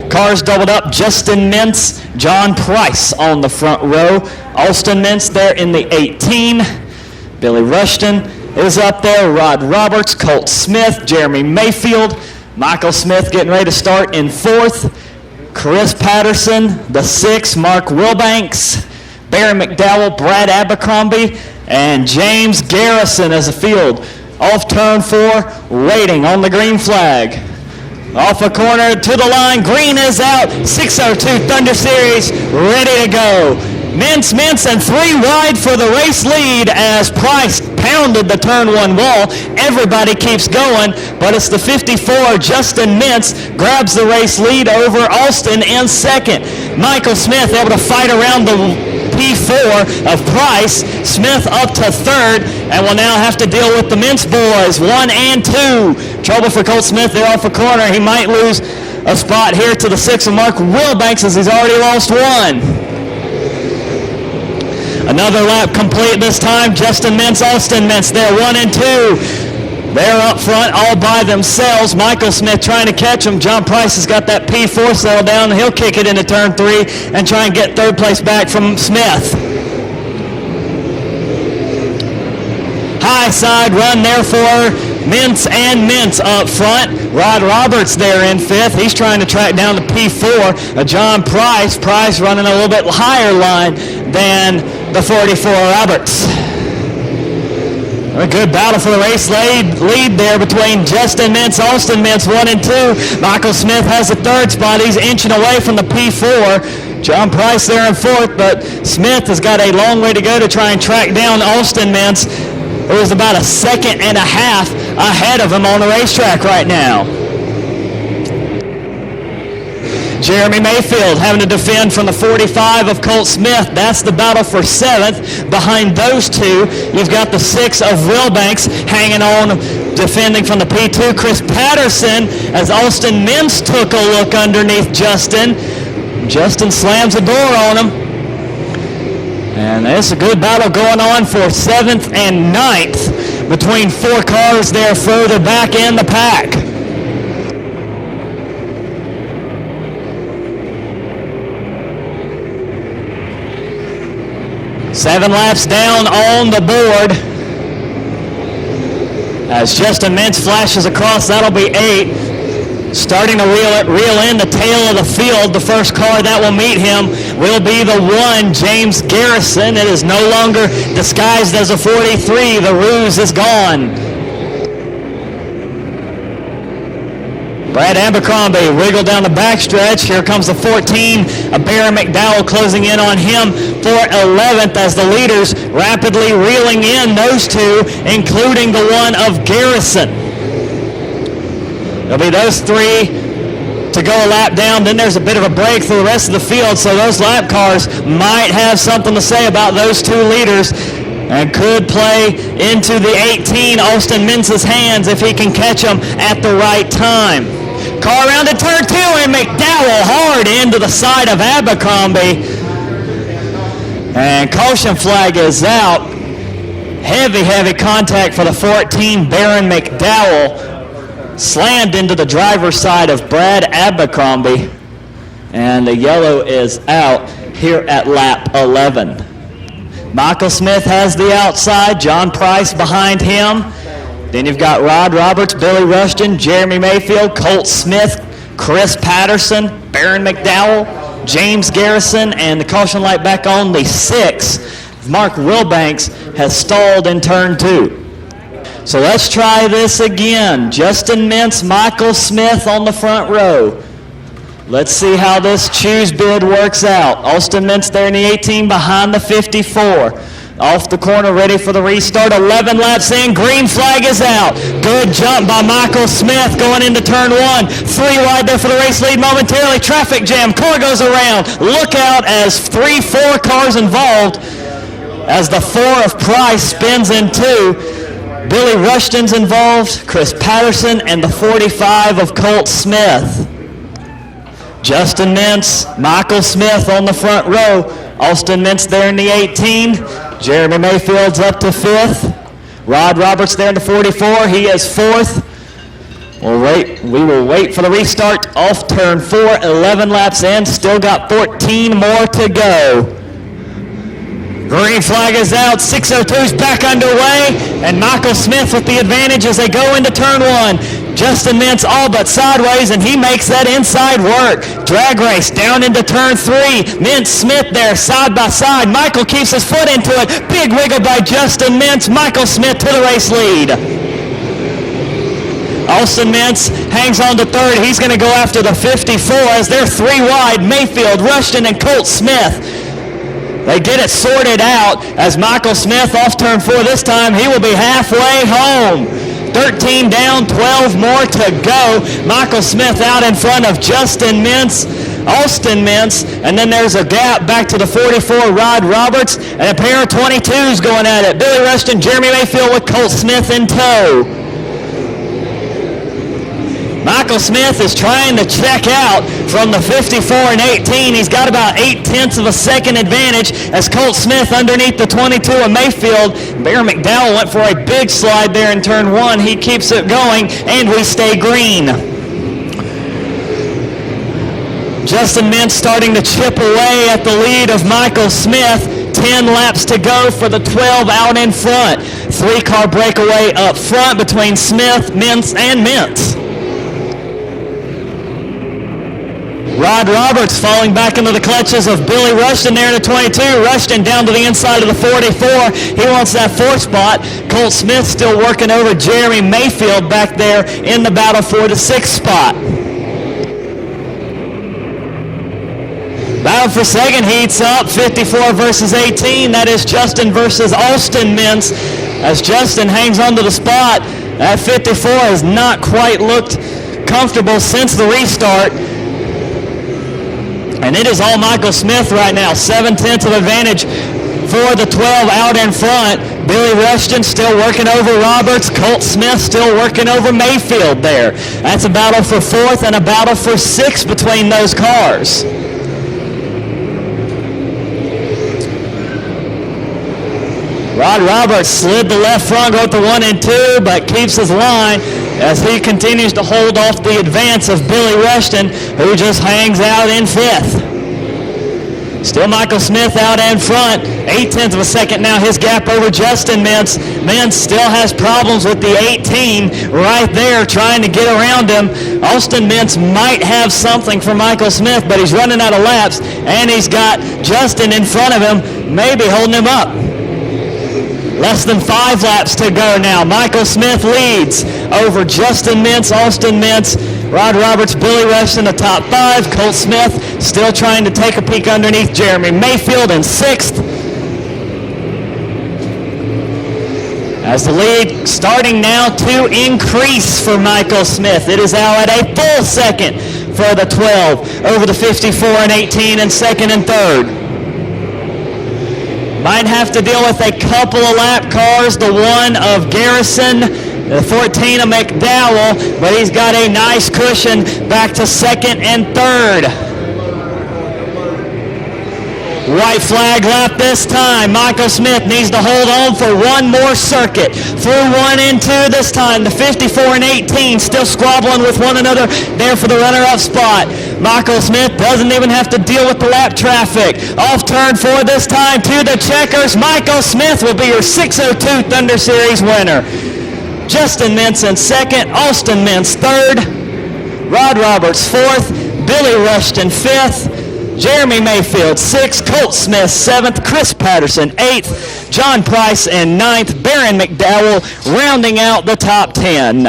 Cars doubled up, Justin Mintz, John Price on the front row. Austin Mintz there in the 18. Billy Rushton is up there. Rod Roberts, Colt Smith, Jeremy Mayfield. Michael Smith getting ready to start in 4th. Chris Patterson, the 6th. Mark Wilbanks, Barry McDowell, Brad Abercrombie, and James Garrison as the field. Off turn 4, waiting on the green flag. Off a corner to the line, green is out. 602 Thunder Series, ready to go. Mintz, and 3 wide for the race lead as Price pounded the turn 1 wall. Everybody keeps going, but it's the 54, Justin Mintz, grabs the race lead over Austin in 2nd. Michael Smith able to fight around the P4 of Price. Smith up to 3rd, and will now have to deal with the Mintz boys, 1 and 2. Trouble for Colt Smith there off a corner. He might lose a spot here to the 6 of Mark Wilbanks as he's already lost 1. Another lap complete this time. Justin Mintz, Austin Mintz there, 1 and 2. They're up front all by themselves. Michael Smith trying to catch them. John Price has got that P4 settled down. He'll kick it into turn 3 and try and get 3rd place back from Smith. High side run there for Mintz up front. Rod Roberts there in 5th. He's trying to track down the P4. John Price running a little bit higher line than the 44 Roberts. A good battle for the race lead there between Justin Mintz, Austin Mintz, 1 and 2. Michael Smith has the 3rd spot. He's inching away from the P4. John Price there in 4th, but Smith has got a long way to go to try and track down Austin Mintz. It was about a 1.5 seconds ahead of him on the racetrack right now. Jeremy Mayfield having to defend from the 45 of Colt Smith. That's the battle for 7th. Behind those two, you've got the 6 of Wilbanks hanging on, defending from the P2. Chris Patterson, as Austin Mintz took a look underneath Justin. Justin slams the door on him. And there's a good battle going on for 7th and 9th between 4 cars there further back in the pack. Seven laps down on the board. As Justin Mintz flashes across, that'll be 8. Starting to reel in the tail of the field. The first car that will meet him will be the 1, James Garrison. It is no longer disguised as a 43. The ruse is gone. Brad Abercrombie wriggled down the backstretch. Here comes the 14, Barry McDowell closing in on him for 11th as the leaders rapidly reeling in those 2, including the 1 of Garrison. There'll be those 3 to go a lap down. Then there's a bit of a break through the rest of the field, so those lap cars might have something to say about those 2 leaders and could play into the 18, Austin Mintz's hands, if he can catch them at the right time. Car around to turn 2, and McDowell hard into the side of Abercrombie. And caution flag is out. Heavy contact for the 14, Baron McDowell. Slammed into the driver's side of Brad Abercrombie. And the yellow is out here at lap 11. Michael Smith has the outside. John Price behind him. Then you've got Rod Roberts, Billy Rushton, Jeremy Mayfield, Colt Smith, Chris Patterson, Baron McDowell, James Garrison, and the caution light back on. The 6, Mark Wilbanks, has stalled in turn 2. So let's try this again. Justin Mintz, Michael Smith on the front row. Let's see how this choose bid works out. Austin Mintz there in the 18 behind the 54. Off the corner, ready for the restart. 11 laps in, green flag is out. Good jump by Michael Smith going into turn 1. 3 wide there for the race lead momentarily. Traffic jam, car goes around. Look out as 4 cars involved as the 4 of Price spins in 2. Billy Rushton's involved, Chris Patterson, and the 45 of Colt Smith. Justin Mintz, Michael Smith on the front row. Austin Mintz there in the 18. Jeremy Mayfield's up to 5th. Rod Roberts there in the 44. He is 4th. We will wait for the restart off turn turn 4, 11 laps in, still got 14 more to go. Green flag is out, 602's back underway, and Michael Smith with the advantage as they go into turn 1. Justin Mintz all but sideways, and he makes that inside work. Drag race down into turn 3. Mintz, Smith there, side by side. Michael keeps his foot into it. Big wiggle by Justin Mintz. Michael Smith to the race lead. Austin Mintz hangs on to third. He's going to go after the 54 as they're 3 wide. Mayfield, Rushton, and Colt Smith. They get it sorted out as Michael Smith off turn 4 this time. He will be halfway home. 13 down, 12 more to go. Michael Smith out in front of Justin Mintz, Austin Mintz, and then there's a gap back to the 44, Rod Roberts, and a pair of 22s going at it. Billy Rushton, Jeremy Mayfield with Colt Smith in tow. Michael Smith is trying to check out from the 54 and 18. He's got about 0.8 of a second advantage as Colt Smith underneath the 22 of Mayfield. Bear McDowell went for a big slide there in turn 1. He keeps it going, and we stay green. Justin Mintz starting to chip away at the lead of Michael Smith. 10 laps to go for the 12 out in front. 3-car breakaway up front between Smith, Mintz, and Mintz. Rod Roberts falling back into the clutches of Billy Rushton there in the 22. Rushton down to the inside of the 44. He wants that 4th spot. Colt Smith still working over Jeremy Mayfield back there in the battle for the 6th spot. Battle for second heats up, 54 versus 18. That is Justin versus Austin Mintz as Justin hangs on to the spot. That 54 has not quite looked comfortable since the restart. And it is all Michael Smith right now. 0.7 of advantage for the 12 out in front. Billy Rushton still working over Roberts. Colt Smith still working over Mayfield there. That's a battle for 4th and a battle for 6th between those cars. Rod Roberts slid the left front, wrote the 1 and 2, but keeps his line as he continues to hold off the advance of Billy Rushton, who just hangs out in 5th. Still Michael Smith out in front, 0.8 of a second now, his gap over Justin Mintz. Mintz still has problems with the 18 right there trying to get around him. Austin Mintz might have something for Michael Smith, but he's running out of laps, and he's got Justin in front of him, maybe holding him up. Less than 5 laps to go now. Michael Smith leads over Justin Mintz, Austin Mintz, Rod Roberts, Billy Rushton, the top 5. Colt Smith still trying to take a peek underneath Jeremy Mayfield in 6th. As the lead starting now to increase for Michael Smith. It is now at a full second for the 12 over the 54 and 18 in 2nd and 3rd. Might have to deal with a couple of lap cars, the 1 of Garrison, the 14 of McDowell, but he's got a nice cushion back to 2nd and 3rd. White flag lap this time. Michael Smith needs to hold on for one more circuit. Through 1 and 2 this time. The 54 and 18 still squabbling with one another there for the runner-up spot. Michael Smith doesn't even have to deal with the lap traffic. Off turn 4 this time to the checkers. Michael Smith will be your 602 Thunder Series winner. Justin Mintz in 2nd. Austin Mintz 3rd. Rod Roberts 4th. Billy Rushton 5th. Jeremy Mayfield 6th, Colt Smith 7th, Chris Patterson 8th, John Price in 9th, Baron McDowell rounding out the top 10.